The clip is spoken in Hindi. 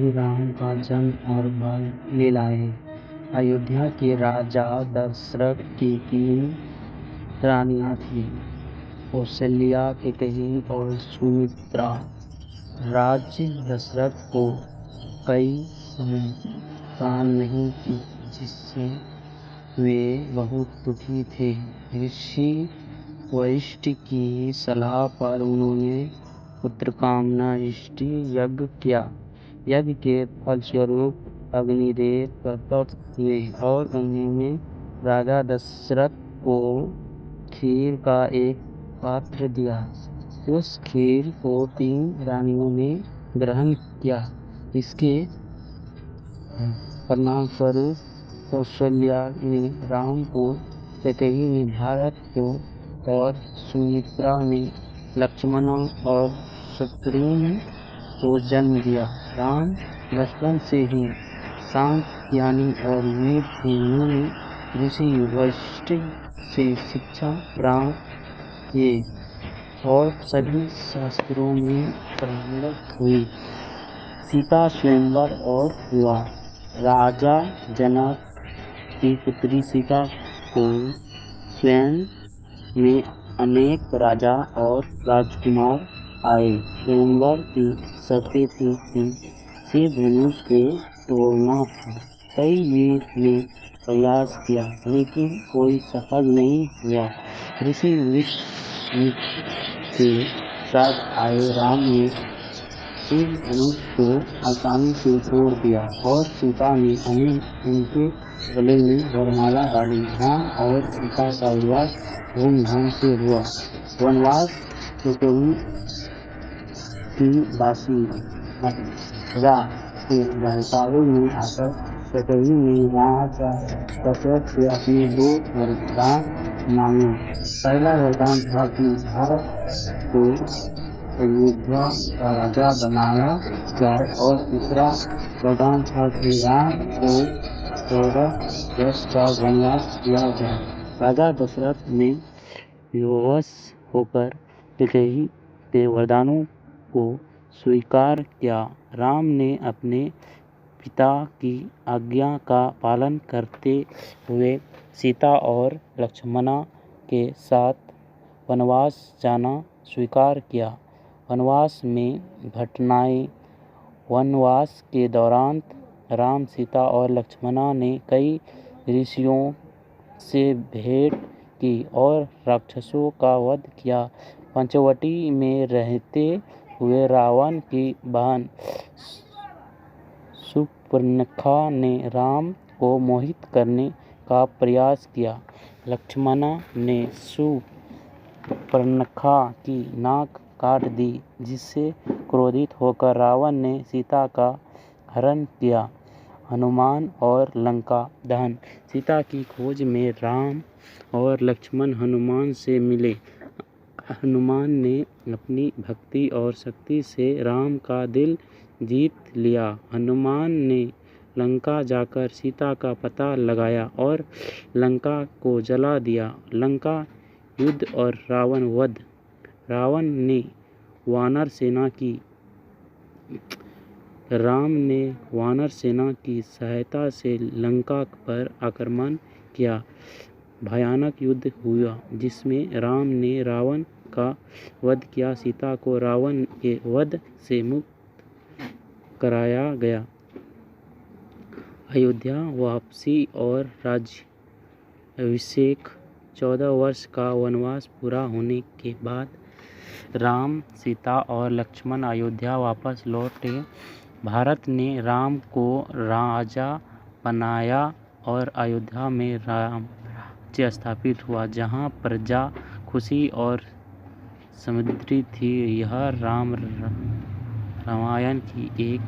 श्री राम का जन्म और बाल लीलाएं। अयोध्या के राजा दशरथ की 3 रानियां थीं, कौसल्या, कैकेयी और सुमित्रा। राज्य दशरथ को कई संतान नहीं थी, जिससे वे बहुत दुखी थे। ऋषि वशिष्ठ की सलाह पर उन्होंने पुत्रकामना यज्ञ किया। यज्ञ के फलस्वरूप अग्निदेव प्रकट हुए और उन्होंने राजा दशरथ को खीर का एक पात्र दिया। उस खीर को 3 रानियों ने ग्रहण किया। इसके परिणामस्वरूप कौसल्या ने राम को, कैकेयी ने भरत को और सुमित्रा ने लक्ष्मण और शत्रुघ्न को जन्म दिया। राम बचपन से ही शांत, ज्ञानी और वीर थे। उन्होंने ऋषि वशिष्ठ से शिक्षा प्राप्त की और सभी शास्त्रों में पारंगत हुई। सीता स्वयंवर और विवाह। राजा जनक की पुत्री सीता को स्वयं में अनेक राजा और राजकुमार आए। स्वयंवर की शर्तें थीं कि शिव धनुष को तोड़ना था। कई वीर ने प्रयास किया, लेकिन कोई सफल नहीं हुआ। ऋषि वशिष्ठ के साथ आए राम ने शिव धनुष को आसानी से तोड़ दिया और सीता ने उनके गले में वरमाला डाली। राम और सीता का विवाह धूमधाम से हुआ। वनवास। कैकेयी की दासी मथुरा के बहकावे में आकर कैकेयी ने राजा दशरथ से अपने 2 वरदान मांगे। पहला वरदान था कि भरत को अयोध्या का राजा बनाया जाए और दूसरा वरदान था कि राम को 14 वर्ष का वनवास दिया जाए। राजा दशरथ ने विवश होकर कैकेयी के वरदानों को स्वीकार किया। राम ने अपने पिता की आज्ञा का पालन करते हुए सीता और लक्ष्मण के साथ वनवास जाना स्वीकार किया। वनवास में घटनाएं। वनवास के दौरान राम, सीता और लक्ष्मण ने कई ऋषियों से भेंट की और राक्षसों का वध किया। पंचवटी में रहते हुए रावण की बहन शूर्पणखा ने राम को मोहित करने का प्रयास किया। लक्ष्मण ने शूर्पणखा की नाक काट दी, जिससे क्रोधित होकर रावण ने सीता का हरण किया। हनुमान और लंका दहन। सीता की खोज में राम और लक्ष्मण हनुमान से मिले। हनुमान ने अपनी भक्ति और शक्ति से राम का दिल जीत लिया। हनुमान ने लंका जाकर सीता का पता लगाया और लंका को जला दिया। लंका युद्ध और रावण वध। राम ने वानर सेना की सहायता से लंका पर आक्रमण किया। भयानक युद्ध हुआ, जिसमें राम ने रावण का वध किया। सीता को रावण के वध से मुक्त कराया गया। अयोध्या वापसी और राज्याभिषेक। 14 वर्ष का वनवास पूरा होने के बाद राम, सीता और लक्ष्मण अयोध्या वापस लौटे। भारत ने राम को राजा बनाया और अयोध्या में राम राज्य स्थापित हुआ, जहां प्रजा खुशी और समृद्धि थी। यह रामायण की एक